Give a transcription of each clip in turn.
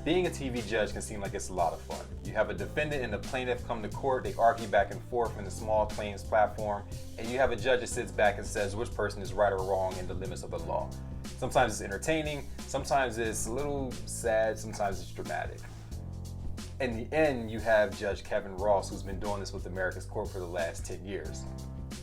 Being a TV judge can seem like it's a lot of fun. You have a defendant and a plaintiff come to court, they argue back and forth in a small claims platform, and you have a judge that sits back and says which person is right or wrong in the limits of the law. Sometimes it's entertaining, sometimes it's a little sad, sometimes it's dramatic. In the end, you have Judge Kevin Ross, who's been doing this with America's Court for the last 10 years.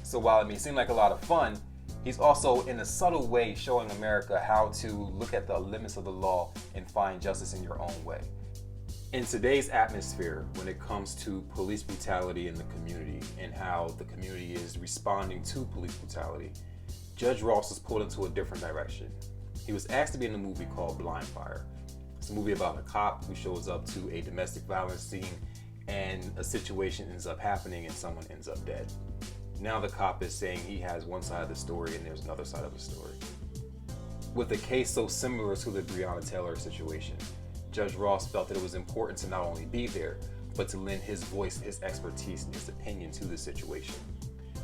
So while it may seem like a lot of fun, he's also, in a subtle way, showing America how to look at the limits of the law and find justice in your own way. In today's atmosphere, when it comes to police brutality in the community and how the community is responding to police brutality, Judge Ross is pulled into a different direction. He was asked to be in a movie called Blindfire. It's a movie about a cop who shows up to a domestic violence scene and a situation ends up happening and someone ends up dead. Now the cop is saying he has one side of the story and there's another side of the story. With a case so similar to the Breonna Taylor situation, Judge Ross felt that it was important to not only be there, but to lend his voice, his expertise, and his opinion to the situation.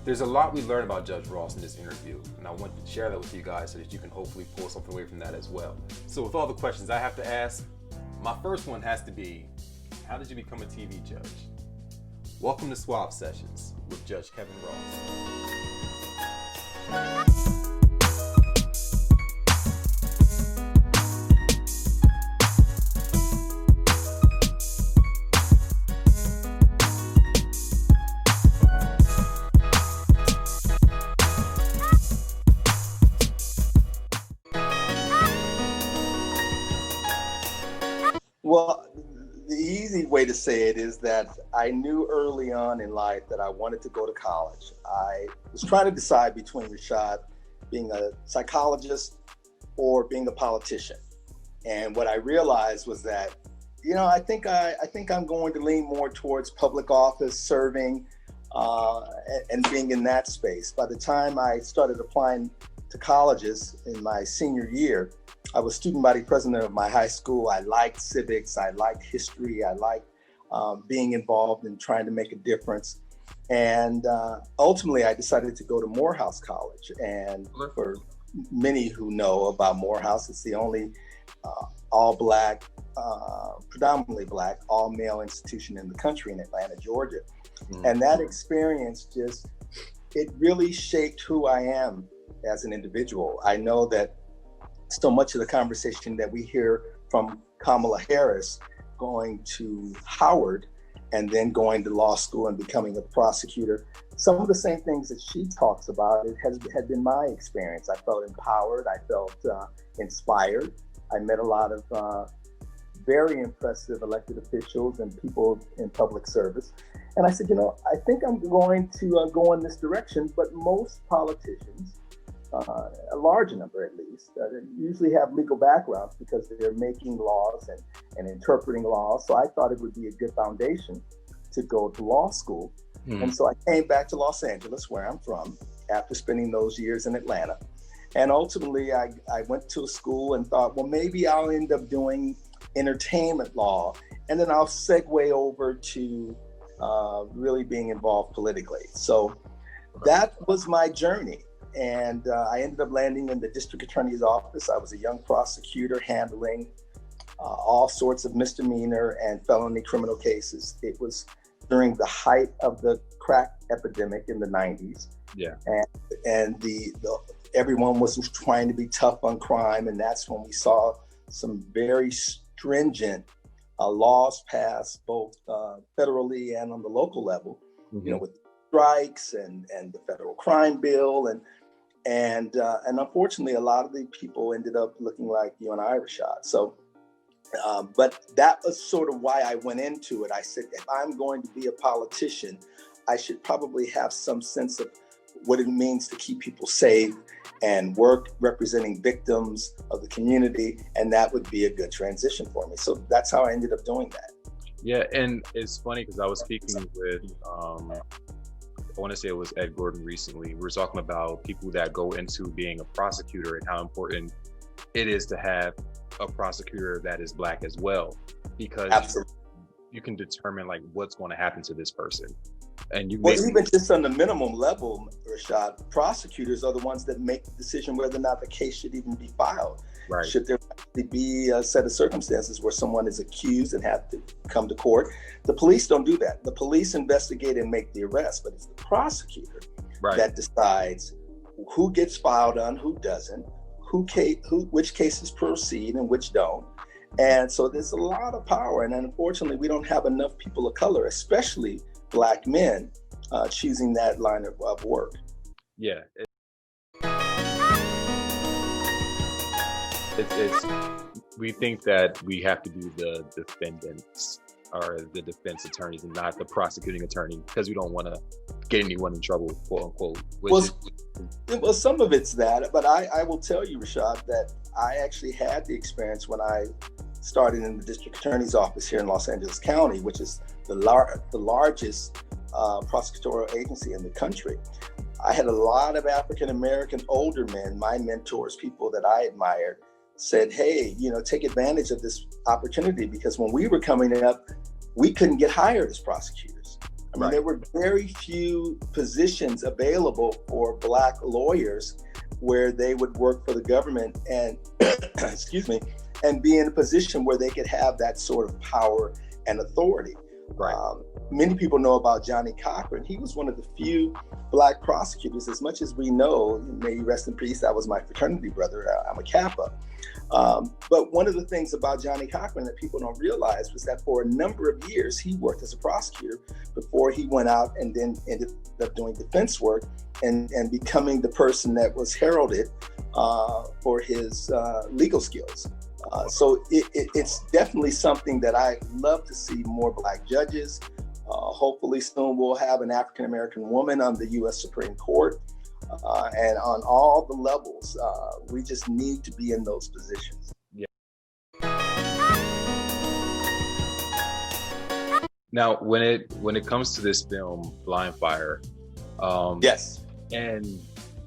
There's a lot we learned about Judge Ross in this interview, and I want to share that with you guys so that you can hopefully pull something away from that as well. So with all the questions I have to ask, my first one has to be, how did you become a TV judge? Welcome to Swap Sessions with Judge Kevin Ross. Well, the easy way to say it is that I knew early on in life that I wanted to go to college. I was trying to decide between, Rashad, being a psychologist or being a politician. And what I realized was that, I think I'm going to lean more towards public office, serving, and being in that space. By the time I started applying to colleges in my senior year, I was student body president of my high school. I liked civics, I liked history, I liked being involved in trying to make a difference. And ultimately, I decided to go to Morehouse College. And for many who know about Morehouse, it's the only all-Black, predominantly Black, all-male institution in the country in Atlanta, Georgia. Mm-hmm. And that experience it really shaped who I am as an individual. I know that so much of the conversation that we hear from Kamala Harris going to Howard and then going to law school and becoming a prosecutor, some of the same things that she talks about, had been my experience. I felt empowered, I felt inspired. I met a lot of very impressive elected officials and people in public service. And I said, I think I'm going to go in this direction, but most politicians, a large number at least, usually have legal backgrounds because they're making laws and interpreting laws. So I thought it would be a good foundation to go to law school. Mm. And so I came back to Los Angeles, where I'm from, after spending those years in Atlanta. And ultimately, I went to a school and thought, well, maybe I'll end up doing entertainment law, and then I'll segue over to really being involved politically. So that was my journey. And I ended up landing in the district attorney's office. I was a young prosecutor handling all sorts of misdemeanor and felony criminal cases. It was during the height of the crack epidemic in the 90s. Yeah. And everyone was trying to be tough on crime. And that's when we saw some very stringent laws passed, both federally and on the local level, mm-hmm. With strikes and the federal crime bill. And unfortunately, a lot of the people ended up looking like you and I, Rashad. So, but that was sort of why I went into it. I said, if I'm going to be a politician, I should probably have some sense of what it means to keep people safe and work representing victims of the community. And that would be a good transition for me. So that's how I ended up doing that. Yeah, and it's funny because I was speaking with, I want to say it was Ed Gordon recently. We were talking about people that go into being a prosecutor and how important it is to have a prosecutor that is Black as well, because you can determine like what's going to happen to this person. And even just on the minimum level, Rashad, prosecutors are the ones that make the decision whether or not the case should even be filed. Right. Should there actually be a set of circumstances where someone is accused and have to come to court? The police don't do that. The police investigate and make the arrest, but it's the prosecutor that decides who gets filed on, who doesn't, which cases proceed and which don't. And so there's a lot of power, and unfortunately we don't have enough people of color, especially Black men, choosing that line of work. Yeah. It's we think that we have to be the defendants or the defense attorneys and not the prosecuting attorney because we don't want to get anyone in trouble, quote unquote. Well, some of it's that, but I will tell you, Rashad, that I actually had the experience when I started in the district attorney's office here in Los Angeles County, which is the largest prosecutorial agency in the country. I had a lot of African-American older men, my mentors, people that I admired, said, hey, take advantage of this opportunity, because when we were coming up, we couldn't get hired as prosecutors. I mean, there were very few positions available for Black lawyers where they would work for the government and, excuse me, and be in a position where they could have that sort of power and authority. Many people know about Johnny Cochran. He was one of the few Black prosecutors. As much as we know, may he rest in peace, that was my fraternity brother. I'm a Kappa. But one of the things about Johnny Cochran that people don't realize was that for a number of years, he worked as a prosecutor before he went out and then ended up doing defense work and becoming the person that was heralded for his legal skills. So it's definitely something that I love to see more Black judges. Hopefully soon we'll have an African-American woman on the U.S. Supreme Court. And on all the levels, we just need to be in those positions. Yeah. Now, when it comes to this film, Blindfire, yes, and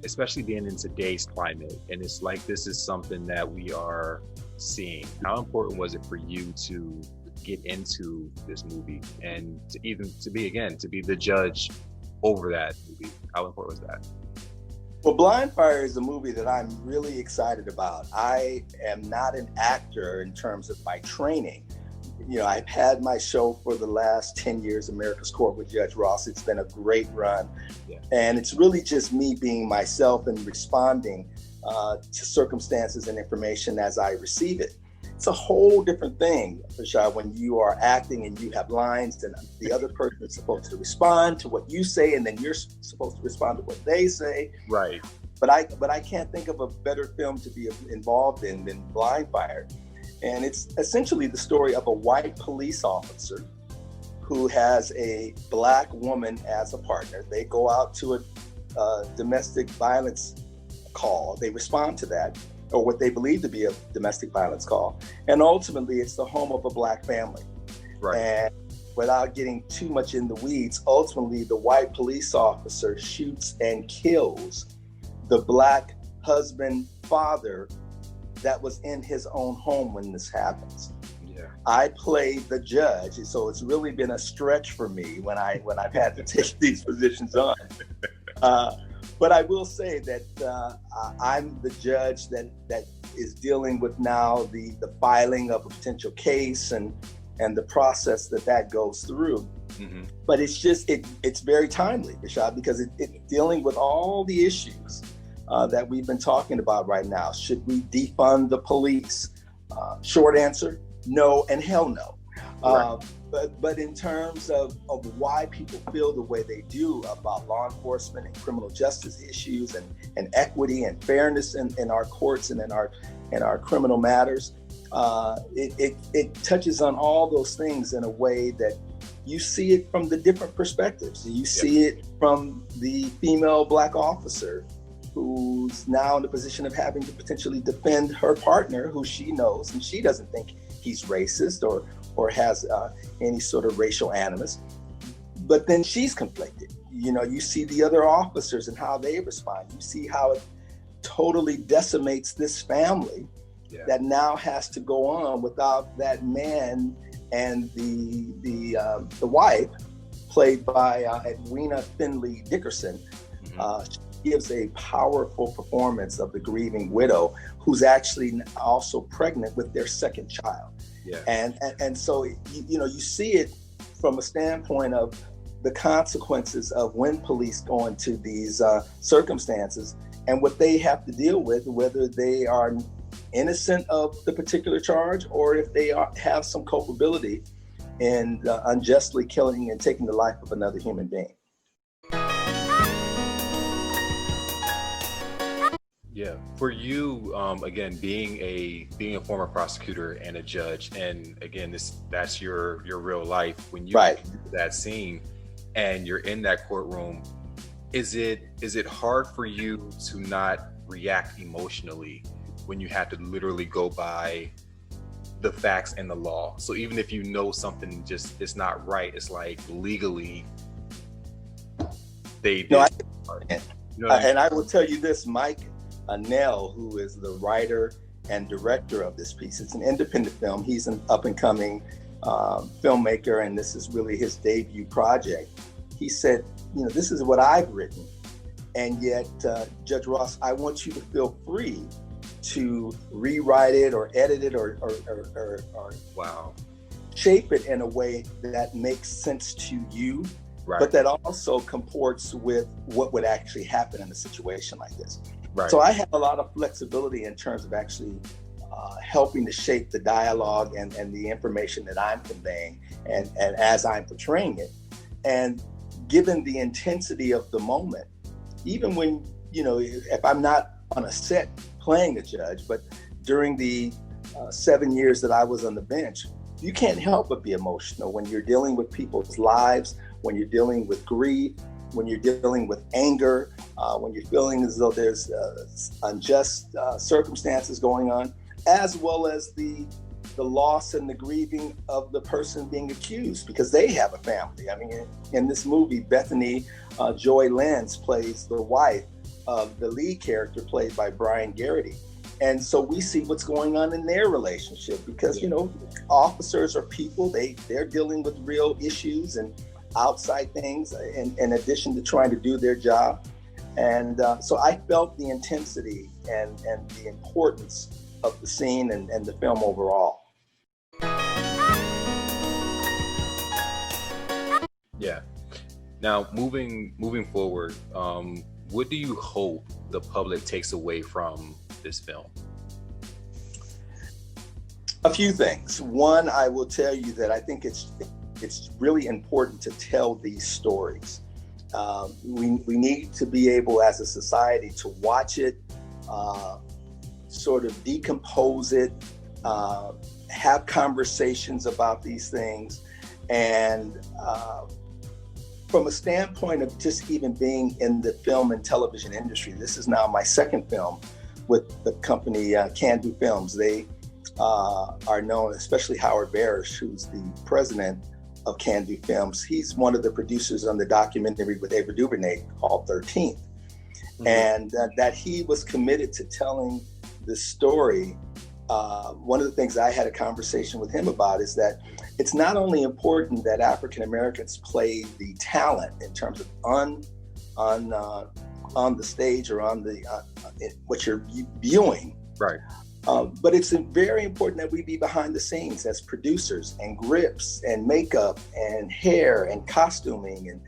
especially being in today's climate, and it's like this is something that we are seeing. How important was it for you to get into this movie and to be the judge over that movie? How important was that? Well, Blindfire is a movie that I'm really excited about. I am not an actor in terms of my training. I've had my show for the last 10 years, America's Court with Judge Ross. It's been a great run. Yeah. And it's really just me being myself and responding to circumstances and information as I receive it. It's a whole different thing, Rashad, when you are acting and you have lines and the other person is supposed to respond to what you say, and then you're supposed to respond to what they say. Right. But I can't think of a better film to be involved in than Blindfire. And it's essentially the story of a white police officer who has a Black woman as a partner. They go out to a domestic violence call. They respond to that, or what they believe to be a domestic violence call. And ultimately, it's the home of a Black family. Right. And without getting too much in the weeds, ultimately, the white police officer shoots and kills the Black husband, father, that was in his own home when this happens. Yeah. I played the judge, so it's really been a stretch for me when I've had to take these positions on. But I will say that I'm the judge that is dealing with now the filing of a potential case and the process that goes through. Mm-hmm. But it's very timely, Rashad, because it's dealing with all the issues that we've been talking about right now. Should we defund the police? Short answer, no and hell no. Right. But in terms of why people feel the way they do about law enforcement and criminal justice issues and equity and fairness in our courts and in our criminal matters, it touches on all those things in a way that you see it from the different perspectives. You see it from the female Black officer who's now in the position of having to potentially defend her partner, who she knows and she doesn't think he's racist or has any sort of racial animus. But then she's conflicted. You see the other officers and how they respond. You see how it totally decimates this family that now has to go on without that man and the wife, played by Edwina Finley Dickerson, gives a powerful performance of the grieving widow who's actually also pregnant with their second child. Yeah. And so, you see it from a standpoint of the consequences of when police go into these circumstances and what they have to deal with, whether they are innocent of the particular charge or if they have some culpability in unjustly killing and taking the life of another human being. Yeah. For you, again, being a former prosecutor and a judge, and again, that's your real life. When you Right. get to that scene and you're in that courtroom, is it hard for you to not react emotionally when you have to literally go by the facts and the law? So even if you know something just is not right, it's like legally they did. No, And I will tell you this, Mike Nell, who is the writer and director of this piece. It's an independent film. He's an up-and-coming filmmaker, and this is really his debut project. He said, this is what I've written, and yet, Judge Ross, I want you to feel free to rewrite it or edit it or wow, shape it in a way that makes sense to you, right. but that also comports with what would actually happen in a situation like this. Right. So I have a lot of flexibility in terms of actually helping to shape the dialogue and the information that I'm conveying and as I'm portraying it. And given the intensity of the moment, even when, if I'm not on a set playing a judge, but during the 7 years that I was on the bench, you can't help but be emotional when you're dealing with people's lives, when you're dealing with grief, when you're dealing with anger, when you're feeling as though there's unjust circumstances going on, as well as the loss and the grieving of the person being accused because they have a family. I mean, in this movie, Bethany Joy Lenz plays the wife of the lead character played by Brian Garrity. And so we see what's going on in their relationship because, officers are people, they're dealing with real issues and outside things in addition to trying to do their job. And so I felt the intensity and the importance of the scene and the film overall. Yeah. Now, moving forward, what do you hope the public takes away from this film? A few things. One, I will tell you that I think it's really important to tell these stories. We need to be able as a society to watch it, sort of decompose it, have conversations about these things. And from a standpoint of just even being in the film and television industry, this is now my second film with the company Can Do Films. They are known, especially Howard Barish, who's the president of Can Do Films. He's one of the producers on the documentary with Ava DuVernay called 13th. Mm-hmm. And that he was committed to telling the story. One of the things I had a conversation with him about is that it's not only important that African Americans play the talent in terms of on the stage or on the what you're viewing, right? But it's very important that we be behind the scenes as producers and grips and makeup and hair and costuming, and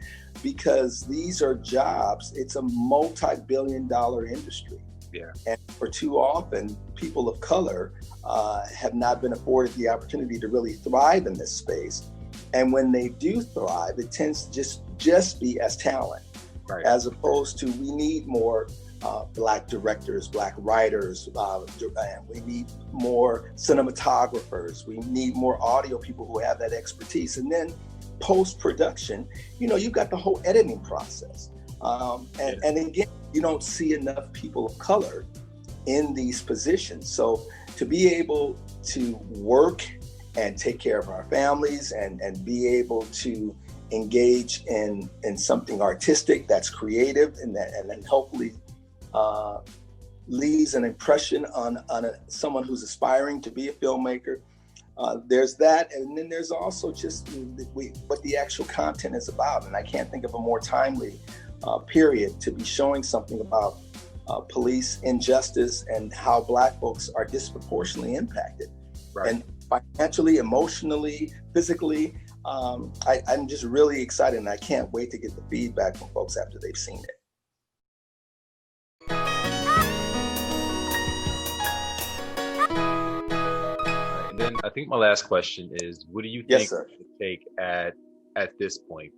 because these are jobs, it's a multi-billion-dollar industry. Yeah. And for too often, people of color have not been afforded the opportunity to really thrive in this space. And when they do thrive, it tends to just be as talent, right? As opposed to we need more Black directors, Black writers, we need more cinematographers, we need more audio people who have that expertise. And then post-production, you've got the whole editing process. And again, you don't see enough people of color in these positions. So to be able to work and take care of our families and be able to engage in something artistic that's creative and then hopefully leaves an impression on someone who's aspiring to be a filmmaker. There's that, and then there's also just what the actual content is about. And I can't think of a more timely period, to be showing something about police injustice and how Black folks are disproportionately impacted, Right. and financially, emotionally, physically. I'm just really excited, and I can't wait to get the feedback from folks after they've seen it. And then I think my last question is, what do you Yes, think sir. it would take at this point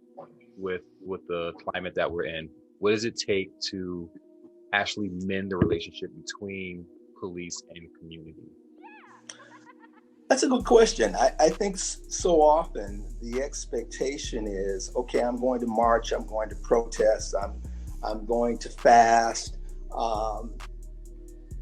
with the climate that we're in? What does it take to actually mend the relationship between police and community? That's a good question. I think so often the expectation is, okay, I'm going to march, I'm going to protest, I'm going to fast.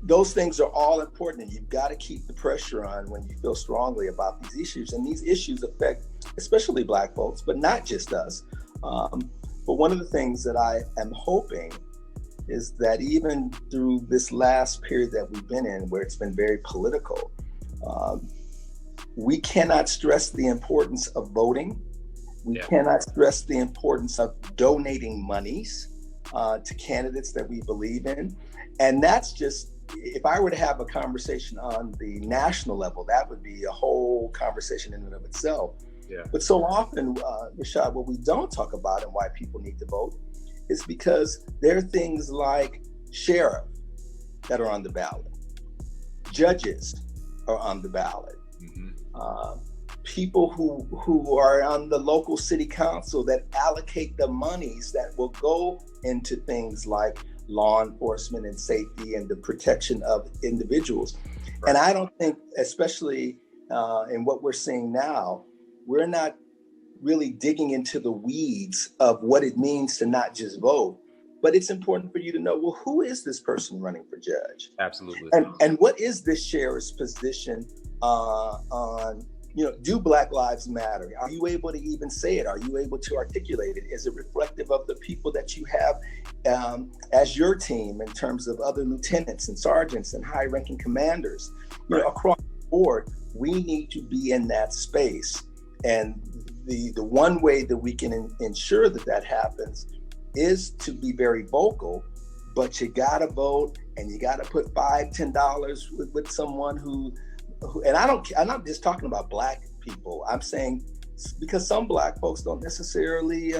Those things are all important, and you've got to keep the pressure on when you feel strongly about these issues. And these issues affect especially Black folks, but not just us. But one of the things that I am hoping is that even through this last period that we've been in, where it's been very political, we cannot stress the importance of voting. We cannot stress the importance of donating monies to candidates that we believe in. And that's just, if I were to have a conversation on the national level, that would be a whole conversation in and of itself. Yeah. But so often, Rashad, what we don't talk about and why people need to vote is because there are things like sheriff that are on the ballot, judges are on the ballot, people who are on the local city council that allocate the monies that will go into things like law enforcement and safety and the protection of individuals. Right. And I don't think, especially in what we're seeing now, we're not really digging into the weeds of what it means to not just vote, but it's important for you to know, well, who is this person running for judge? Absolutely. And what is this sheriff's position on, do Black Lives Matter? Are you able to even say it? Are you able to articulate it? Is it reflective of the people that you have as your team in terms of other lieutenants and sergeants and high-ranking commanders? Across the board, we need to be in that space. And the one way that we can ensure that happens is to be very vocal, but you gotta vote, and you gotta put $5-10 with someone who, and I'm not just talking about Black people. I'm saying because some Black folks don't necessarily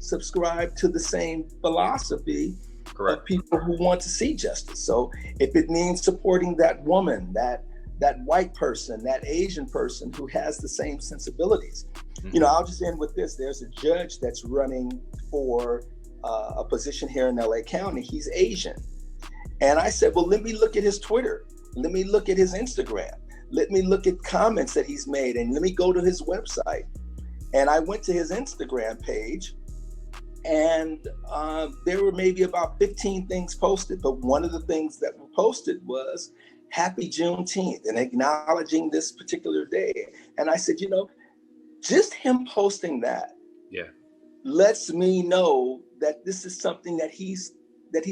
subscribe to the same philosophy of people who want to see justice. So if it means supporting that woman, that white person, that Asian person who has the same sensibilities. I'll just end with this. There's a judge that's running for a position here in LA County. He's Asian. And I said, well, let me look at his Twitter. Let me look at his Instagram. Let me look at comments that he's made, and let me go to his website. And I went to his Instagram page, and there were maybe about 15 things posted. But one of the things that were posted was Happy Juneteenth and acknowledging this particular day. And I said, just him posting that lets me know that this is something that he's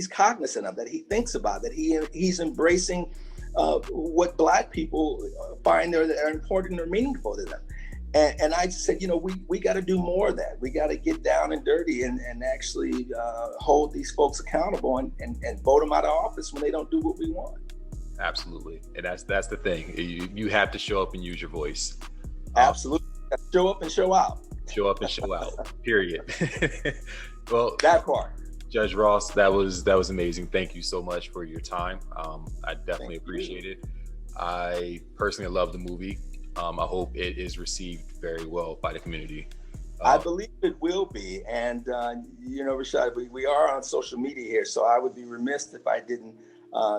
cognizant of, that he thinks about, that he's embracing what Black people find are important or meaningful to them. And I just said, we got to do more of that. We got to get down and dirty and actually hold these folks accountable and vote them out of office when they don't do what we want. Absolutely. And that's the thing. You have to show up and use your voice. Absolutely. Show up and show out. Show up and show out. Period. Well, that part. Judge Ross, that was amazing. Thank you so much for your time. I definitely appreciate it. I personally love the movie. I hope it is received very well by the community. I believe it will be. And, Rashad, we are on social media here, so I would be remiss if I didn't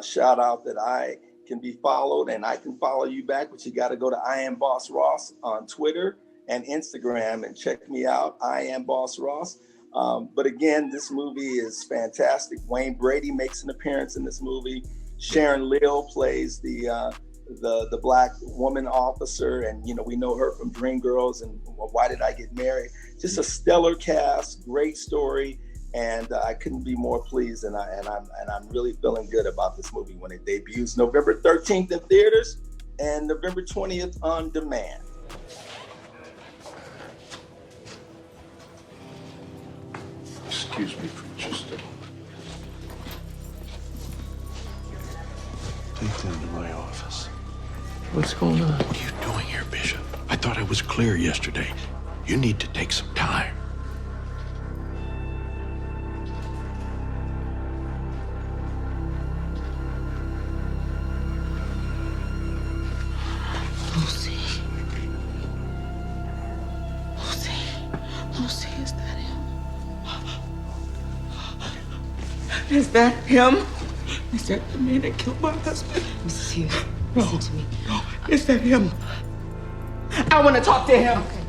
shout out that I can be followed and I can follow you back, but you got to go to I Am Boss Ross on Twitter and Instagram and check me out. I Am Boss Ross. But again, this movie is fantastic. Wayne Brady makes an appearance in this movie. Sharon Lill plays the Black woman officer, and we know her from Dreamgirls and Why Did I Get Married? Just a stellar cast, great story, and I couldn't be more pleased. And I'm really feeling good about this movie when it debuts November 13th in theaters and November 20th on demand. Excuse me for What's going on? What are you doing here, Bishop? I thought I was clear yesterday. You need to take some time. Lucy. Lucy. Lucy, is that him? Is that him? Is that the man that killed my husband? Mrs. Hughes, listen to me. No, is that him? I want to talk to him. Okay.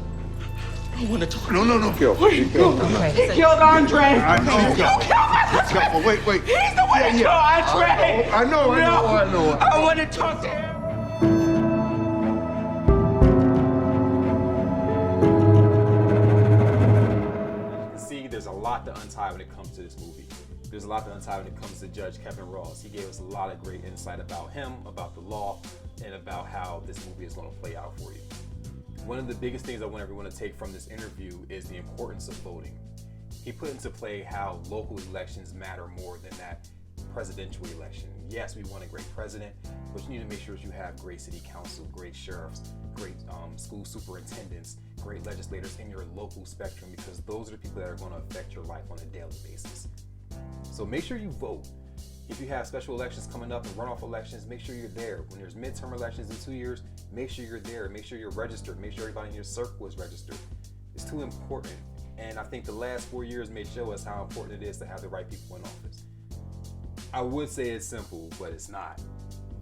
I want to talk. No. Where you go? Okay. He killed Andre. I know. He killed my Let's go. husband. Oh, wait. He's the one that killed Andre. I know. I want to talk to him. You can see there's a lot to untie when it comes to this movie. There's a lot to untie when it comes to Judge Kevin Ross. He gave us a lot of great insight about him, about the law, and about how this movie is going to play out for you. One of the biggest things I want everyone to take from this interview is the importance of voting. He put into play how local elections matter more than that presidential election. Yes, we want a great president, but you need to make sure that you have great city council, great sheriffs, great school superintendents, great legislators in your local spectrum, because those are the people that are going to affect your life on a daily basis. So make sure you vote. If you have special elections coming up and runoff elections, make sure you're there. When there's midterm elections in 2 years, make sure you're there. Make sure you're registered. Make sure everybody in your circle is registered. It's too important. And I think the last 4 years may show us how important it is to have the right people in office. I would say it's simple, but it's not.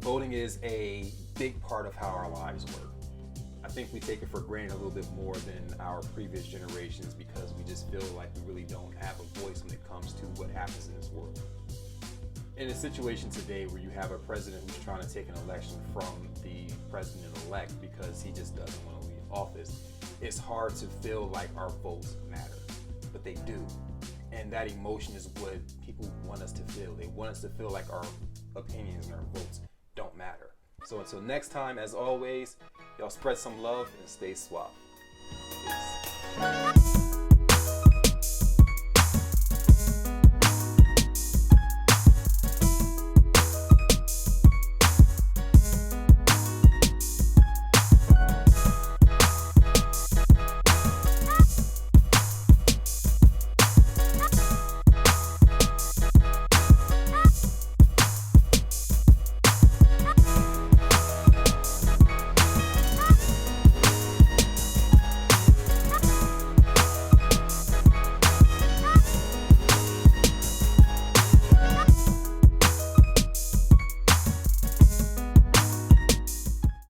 Voting is a big part of how our lives work. I think we take it for granted a little bit more than our previous generations because we just feel like we really don't have a voice when it comes to what happens in this world. In a situation today where you have a president who's trying to take an election from the president-elect because he just doesn't want to leave office, it's hard to feel like our votes matter, but they do. And that emotion is what people want us to feel. They want us to feel like our opinions and our votes don't matter. So until next time, as always, y'all spread some love and stay suave. Peace.